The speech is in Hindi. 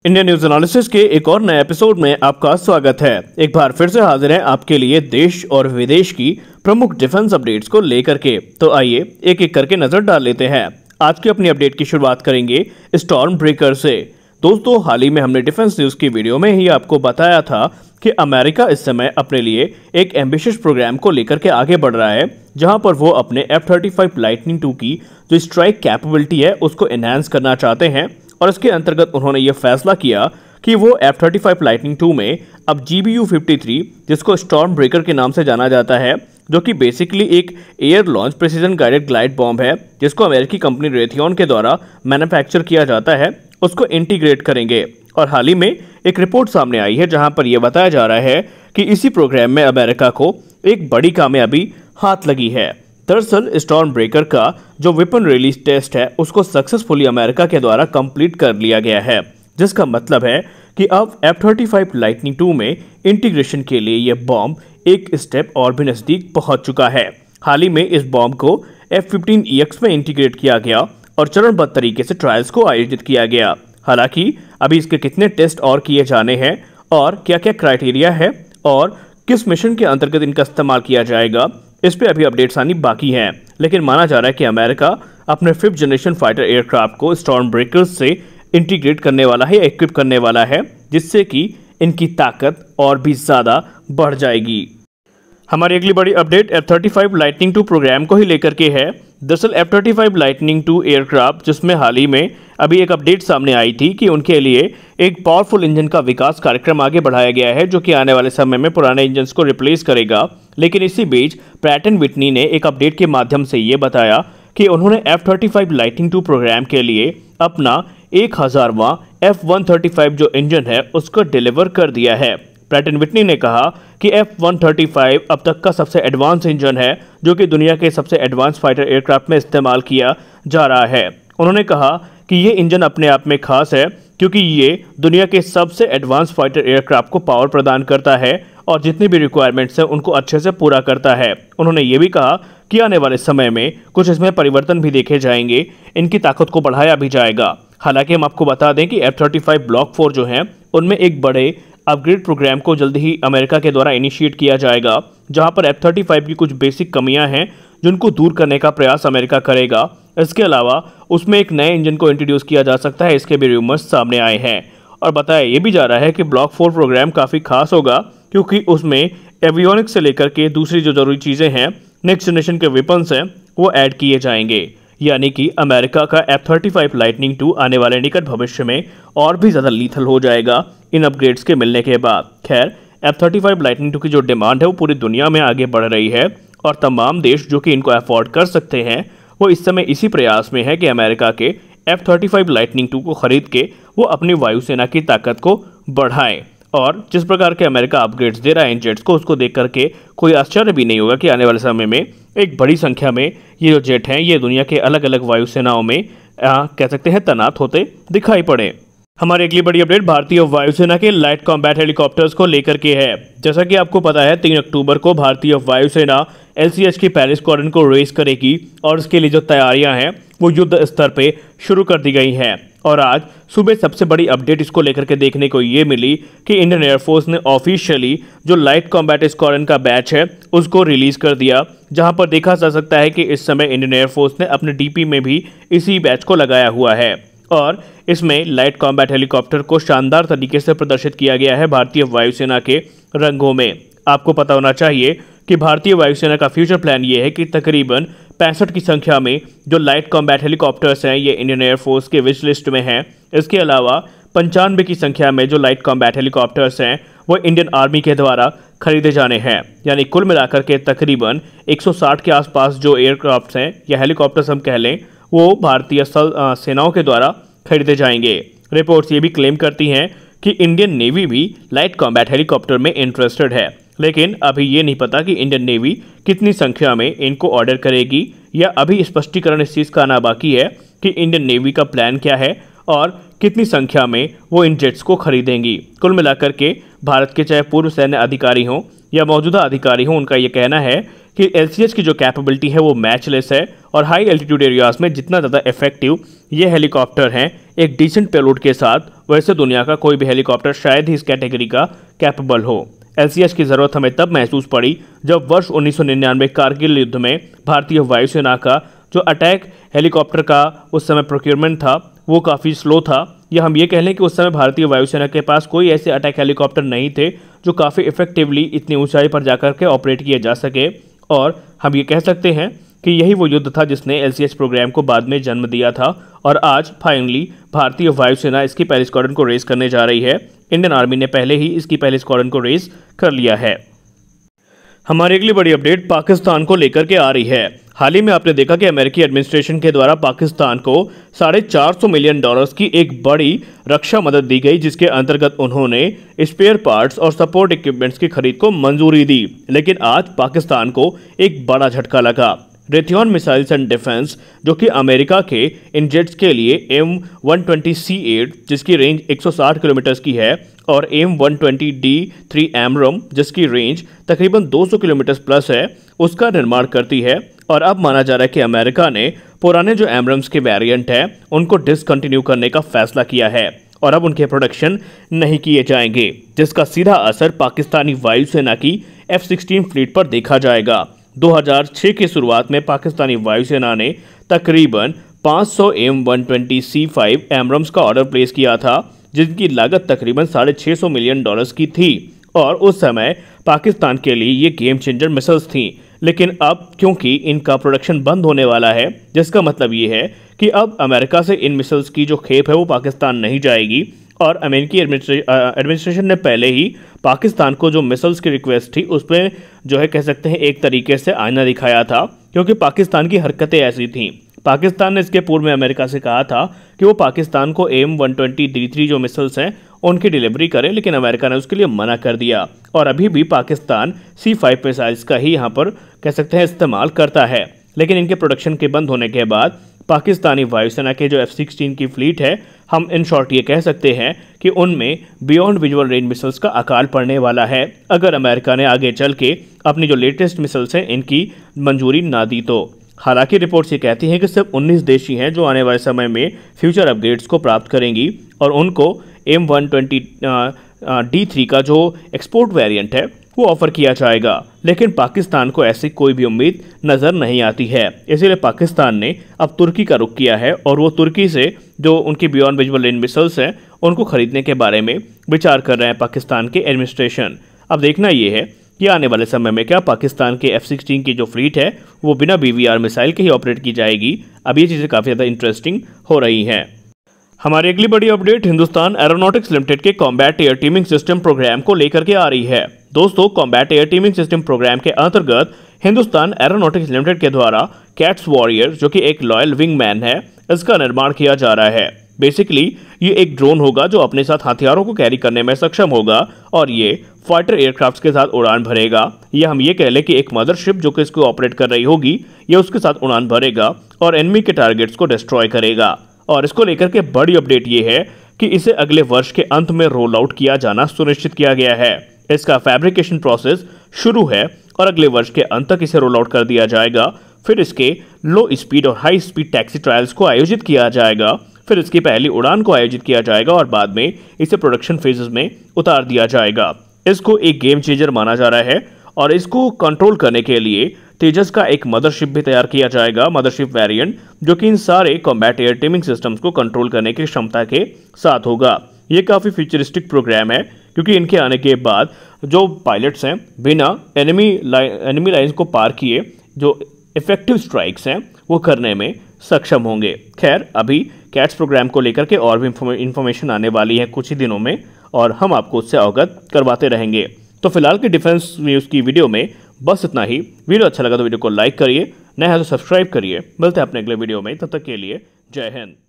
इंडियन न्यूज एनालिसिस के एक और नए एपिसोड में आपका स्वागत है। एक बार फिर से हाजिर हैं आपके लिए देश और विदेश की प्रमुख डिफेंस अपडेट्स को लेकर के। तो आइए एक एक करके नजर डाल लेते हैं। आज की अपनी अपडेट की शुरुआत करेंगे स्टॉर्म ब्रेकर से। दोस्तों, हाल ही में हमने डिफेंस न्यूज की वीडियो में ही आपको बताया था कि अमेरिका इस समय अपने लिए एक एम्बिशियस प्रोग्राम को लेकर के आगे बढ़ रहा है, जहां पर वो अपने F-35 लाइटनिंग 2 की जो स्ट्राइक कैपेबिलिटी है उसको एनहांस करना चाहते हैं। और इसके अंतर्गत उन्होंने ये फैसला किया कि वो F-35 लाइटनिंग 2 में अब GBU-53, जिसको स्टॉर्म ब्रेकर के नाम से जाना जाता है, जो कि बेसिकली एक air launch precision guided glide bomb है, जिसको अमेरिकी कंपनी रेथियन के द्वारा मैन्युफैक्चर किया जाता है, उसको इंटीग्रेट करेंगे। और हाल ही में एक रिपोर्ट सामने आई है जहां पर यह बताया जा रहा है कि इसी प्रोग्राम में अमेरिका को एक बड़ी कामयाबी हाथ लगी है। दरअसल स्टॉर्म ब्रेकर का जो वेपन रिलीज टेस्ट है उसको सक्सेसफुली अमेरिका के द्वारा कंप्लीट कर लिया गया है, जिसका मतलब है कि अब F-35 लाइटनिंग 2 में इंटीग्रेशन के लिए यह बॉम्ब एक स्टेप और भी नजदीक पहुंच चुका है। हाल ही में इस बॉम्ब को F-15EX में इंटीग्रेट किया गया और चरणबद्ध तरीके से ट्रायल्स को आयोजित किया गया। हालांकि अभी इसके कितने टेस्ट और किए जाने हैं और क्या क्या क्राइटेरिया है और किस मिशन के अंतर्गत इनका इस्तेमाल किया जाएगा, इस पे अभी अपडेट्स आनी बाकी हैं। लेकिन माना जा रहा है कि अमेरिका अपने 5th जनरेशन फाइटर एयरक्राफ्ट को स्टॉर्म ब्रेकर्स से इंटीग्रेट करने वाला है, इक्विप करने वाला है, जिससे कि इनकी ताकत और भी ज़्यादा बढ़ जाएगी। हमारी अगली बड़ी अपडेट F-35 लाइटनिंग 2 प्रोग्राम को ही लेकर के है। दरअसल F-35 लाइटनिंग 2 एयरक्राफ्ट, जिसमें हाल ही में अभी एक अपडेट सामने आई थी कि उनके लिए एक पावरफुल इंजन का विकास कार्यक्रम आगे बढ़ाया गया है, जो कि आने वाले समय में पुराने इंजन्स को रिप्लेस करेगा। लेकिन इसी बीच प्रैट एंड विटनी ने एक अपडेट के माध्यम से ये बताया कि उन्होंने F-35 लाइटनिंग 2 प्रोग्राम के लिए अपना 1000वां F-135 जो इंजन है उसको डिलीवर कर दिया है। प्रैट एंड विटनी ने कहा कि F-135 अब तक का सबसे एडवांस इंजन है, जो कि दुनिया के सबसे एडवांस फाइटर एयरक्राफ्ट में इस्तेमाल किया जा रहा है। उन्होंने कहा कि ये इंजन अपने आप में खास है क्योंकि ये दुनिया के सबसे एडवांस फाइटर एयरक्राफ्ट को पावर प्रदान करता है और जितनी भी रिक्वायरमेंट्स हैं उनको अच्छे से पूरा करता है। उन्होंने ये भी कहा कि आने वाले समय में कुछ इसमें परिवर्तन भी देखे जाएंगे, इनकी ताकत को बढ़ाया भी जाएगा। हालांकि हम आपको बता दें कि F-35 ब्लॉक 4 जो हैं उनमें एक बड़े अपग्रेड प्रोग्राम को जल्द ही अमेरिका के द्वारा इनिशिएट किया जाएगा, जहां पर F-35 की कुछ बेसिक कमियां हैं जिनको दूर करने का प्रयास अमेरिका करेगा। इसके अलावा उसमें एक नए इंजन को इंट्रोड्यूस किया जा सकता है, इसके भी रूमर्स सामने आए हैं। और बताया ये भी जा रहा है कि ब्लॉक 4 प्रोग्राम काफ़ी खास होगा क्योंकि उसमें एवियोनिक्स से लेकर के दूसरी जो जरूरी चीज़ें हैं, नेक्स्ट जनरेशन के वेपन्स हैं, वो ऐड किए जाएंगे। यानी कि अमेरिका का F-35 लाइटनिंग 2 आने वाले निकट भविष्य में और भी ज़्यादा लीथल हो जाएगा इन अपग्रेड्स के मिलने के बाद। खैर, F-35 लाइटनिंग 2 की जो डिमांड है वो पूरी दुनिया में आगे बढ़ रही है और तमाम देश जो कि इनको अफोर्ड कर सकते हैं वो इस समय इसी प्रयास में है कि अमेरिका के F-35 लाइटनिंग 2 को खरीद के वो अपनी वायुसेना की ताकत को बढ़ाएं। और जिस प्रकार के अमेरिका अपग्रेड्स दे रहा है इन जेट्स को, उसको देख करके कोई आश्चर्य भी नहीं होगा कि आने वाले समय में एक बड़ी संख्या में ये जो जेट हैं ये दुनिया के अलग अलग वायुसेनाओं में कह सकते हैं तैनात होते दिखाई पड़े। हमारी अगली बड़ी अपडेट भारतीय वायुसेना के लाइट कॉम्बैट हेलीकॉप्टर्स को लेकर के है। जैसा कि आपको पता है 3 अक्टूबर को भारतीय वायुसेना LCH की पहले स्क्वाड्रन को रेस करेगी और उसके लिए जो तैयारियां हैं वो युद्ध स्तर पे शुरू कर दी गई हैं। और आज सुबह सबसे बड़ी अपडेट इसको लेकर के देखने को ये मिली कि इंडियन एयरफोर्स ने ऑफिशियली जो लाइट कॉम्बैट स्क्वाड्रन का बैच है उसको रिलीज कर दिया, जहां पर देखा जा सकता है कि इस समय इंडियन एयरफोर्स ने अपने DP में भी इसी बैच को लगाया हुआ है। और इसमें लाइट कॉम्बैट हेलीकॉप्टर को शानदार तरीके से प्रदर्शित किया गया है भारतीय वायुसेना के रंगों में। आपको पता होना चाहिए कि भारतीय वायुसेना का फ्यूचर प्लान ये है कि तकरीबन 65 की संख्या में जो लाइट कॉम्बैट हेलीकॉप्टर्स हैं ये इंडियन एयरफोर्स के विश लिस्ट में हैं। इसके अलावा 95 की संख्या में जो लाइट कॉम्बैट हेलीकॉप्टर्स हैं वो इंडियन आर्मी के द्वारा खरीदे जाने हैं। यानी कुल मिलाकर के तकरीबन 160 के आसपास जो एयरक्राफ्ट हैं या हेलीकॉप्टर्स हम कह लें वो भारतीय सेनाओं के द्वारा खरीदे जाएंगे। रिपोर्ट्स ये भी क्लेम करती हैं कि इंडियन नेवी भी लाइट कॉम्बैट हेलीकॉप्टर में इंटरेस्टेड है, लेकिन अभी ये नहीं पता कि इंडियन नेवी कितनी संख्या में इनको ऑर्डर करेगी या अभी स्पष्टीकरण इस चीज़ का आना बाकी है कि इंडियन नेवी का प्लान क्या है और कितनी संख्या में वो इन जेट्स को खरीदेंगी। कुल मिलाकर के भारत के चाहे पूर्व सैन्य अधिकारी हों या मौजूदा अधिकारी हों, उनका ये कहना है कि LCH की जो कैपेबिलिटी है वो मैचलेस है और हाई एल्टीट्यूड एरियाज में जितना ज़्यादा इफेक्टिव ये हेलीकॉप्टर हैं एक डिसेंट पेलोड के साथ। वैसे दुनिया का कोई भी हेलीकॉप्टर शायद ही इस कैटेगरी का कैपेबल हो। LCH की ज़रूरत हमें तब महसूस पड़ी जब वर्ष 1999 कारगिल युद्ध में भारतीय वायुसेना का जो अटैक हेलीकॉप्टर का उस समय प्रोक्योरमेंट था वो काफ़ी स्लो था, या हम ये कह लें कि उस समय भारतीय वायुसेना के पास कोई ऐसे अटैक हेलीकॉप्टर नहीं थे जो काफ़ी इफेक्टिवली इतनी ऊंचाई पर जाकर के ऑपरेट किए जा सके। और हम ये कह सकते हैं कि यही वो युद्ध था जिसने LCH प्रोग्राम को बाद में जन्म दिया था। और आज फाइनली भारतीय वायुसेना इसकी पहली स्क्वाड्रन को रेस करने जा रही है। इंडियन आर्मी ने पहले ही इसकी पहली स्क्वाड्रन को रेस कर लिया है। हमारी अगली बड़ी अपडेट पाकिस्तान को लेकर के आ रही है। हाल ही में आपने देखा कि अमेरिकी एडमिनिस्ट्रेशन के द्वारा पाकिस्तान को $450 मिलियन की एक बड़ी रक्षा मदद दी गई, जिसके अंतर्गत उन्होंने स्पेयर पार्ट्स और सपोर्ट इक्विपमेंट्स की खरीद को मंजूरी दी। लेकिन आज पाकिस्तान को एक बड़ा झटका लगा। रेथियन मिसाइल्स एंड डिफेंस, जो कि अमेरिका के इन जेट्स के लिए M120C8 जिसकी रेंज 160 किलोमीटर की है और M120D3 एमरम जिसकी रेंज तकरीबन 200 किलोमीटर प्लस है, उसका निर्माण करती है। और अब माना जा रहा है कि अमेरिका ने पुराने जो एमरम्स के वेरिएंट हैं उनको डिसकंटिन्यू करने का फैसला किया है और अब उनके प्रोडक्शन नहीं किए जाएंगे, जिसका सीधा असर पाकिस्तानी वायुसेना की F-16 फ्लीट पर देखा जाएगा। 2006 की शुरुआत में पाकिस्तानी वायुसेना ने तकरीबन 500 M120C5 एमरम्स का ऑर्डर प्लेस किया था, जिनकी लागत तकरीबन $650 मिलियन की थी। और उस समय पाकिस्तान के लिए ये गेम चेंजर मिसाइल्स थी। लेकिन अब क्योंकि इनका प्रोडक्शन बंद होने वाला है, जिसका मतलब ये है कि अब अमेरिका से इन मिसाइल्स की जो खेप है वो पाकिस्तान नहीं जाएगी। और अमेरिकी एडमिनिस्ट्रेशन ने पहले ही पाकिस्तान को जो मिसाइल्स की रिक्वेस्ट थी उस पर जो है कह सकते हैं एक तरीके से आईना दिखाया था, क्योंकि पाकिस्तान की हरकतें ऐसी थीं। पाकिस्तान ने इसके पूर्व में अमेरिका से कहा था कि वो पाकिस्तान को M120D3 जो मिसाइल्स हैं उनकी डिलीवरी करे, लेकिन अमेरिका ने उसके लिए मना कर दिया। और अभी भी पाकिस्तान C5 मिसाइल्स का ही यहाँ पर कह सकते हैं इस्तेमाल करता है। लेकिन इनके प्रोडक्शन के बंद होने के बाद पाकिस्तानी वायुसेना के जो F-16 की फ्लीट है, हम इन शॉर्ट ये कह सकते हैं कि उनमें बियॉन्ड विजुअल रेंज मिसाइल्स का अकाल पड़ने वाला है, अगर अमेरिका ने आगे चल के अपनी जो लेटेस्ट मिसाइल्स हैं इनकी मंजूरी ना दी तो। हालांकि रिपोर्ट्स ये कहती हैं कि सिर्फ 19 देश ही हैं जो आने वाले समय में फ्यूचर अपग्रेड्स को प्राप्त करेंगी और उनको M120D3 का जो एक्सपोर्ट वेरिएंट है वो ऑफर किया जाएगा। लेकिन पाकिस्तान को ऐसी कोई भी उम्मीद नज़र नहीं आती है, इसीलिए पाकिस्तान ने अब तुर्की का रुख किया है और वो तुर्की से जो उनकी बियॉन्ड विजुअल रेंज मिसाइल्स हैं उनको खरीदने के बारे में विचार कर रहे हैं पाकिस्तान के एडमिनिस्ट्रेशन। अब देखना ये है कि आने वाले समय में क्या पाकिस्तान के F-16 की जो फ्लीट है वो बिना BVR मिसाइल के ही ऑपरेट की जाएगी। अब ये चीज़ें काफ़ी ज़्यादा इंटरेस्टिंग हो रही हैं। हमारी अगली बड़ी अपडेट हिंदुस्तान एरोनॉटिक्स लिमिटेड के combat air teeming system program को लेकर के आ रही है। दोस्तों, combat air teeming system program के अंतर्गत हिंदुस्तान एरोनॉटिक्स लिमिटेड के द्वारा कैट्स वॉरियर, जो कि एक लॉयल विंग मैन है, इसका निर्माण किया जा रहा है। बेसिकली ये एक ड्रोन होगा जो अपने साथ हथियारों को कैरी करने में सक्षम होगा और ये फाइटर एयरक्राफ्ट के साथ उड़ान भरेगा, या हम ये कह लें कि एक मदरशिप जो कि इसको ऑपरेट कर रही होगी ये उसके साथ उड़ान भरेगा और एनिमी के टारगेट्स को डिस्ट्रॉय करेगा। और इसको लेकर के बड़ी अपडेट ये है कि इसे अगले वर्ष के अंत में रोल आउट किया जाना सुनिश्चित किया गया है। इसका फैब्रिकेशन प्रोसेस शुरू है और अगले वर्ष के अंत तक इसे रोल आउट कर दिया जाएगा। फिर इसके लो स्पीड और हाई स्पीड टैक्सी ट्रायल्स को आयोजित किया जाएगा, फिर इसकी पहली उड़ान को आयोजित किया जाएगा और बाद में इसे प्रोडक्शन फेजेस में उतार दिया जाएगा। इसको एक गेम चेंजर माना जा रहा है और इसको कंट्रोल करने के लिए तेजस का एक मदरशिप भी तैयार किया जाएगा, मदरशिप वेरिएंट, जो कि इन सारे कॉम्बैट एयर टीमिंग सिस्टम्स को कंट्रोल करने की क्षमता के साथ होगा। ये काफ़ी फ्यूचरिस्टिक प्रोग्राम है क्योंकि इनके आने के बाद जो पायलट्स हैं बिना एनिमी लाइन्स को पार किए जो इफेक्टिव स्ट्राइक्स हैं वो करने में सक्षम होंगे। खैर, अभी कैट्स प्रोग्राम को लेकर के और भी इंफॉर्मेशन आने वाली है कुछ ही दिनों में और हम आपको उससे अवगत करवाते रहेंगे। तो फिलहाल की डिफेंस न्यूज़ की वीडियो में बस इतना ही। वीडियो अच्छा लगा तो वीडियो को लाइक करिए, नया है तो सब्सक्राइब करिए। मिलते हैं अपने अगले वीडियो में, तब तक के लिए जय हिंद।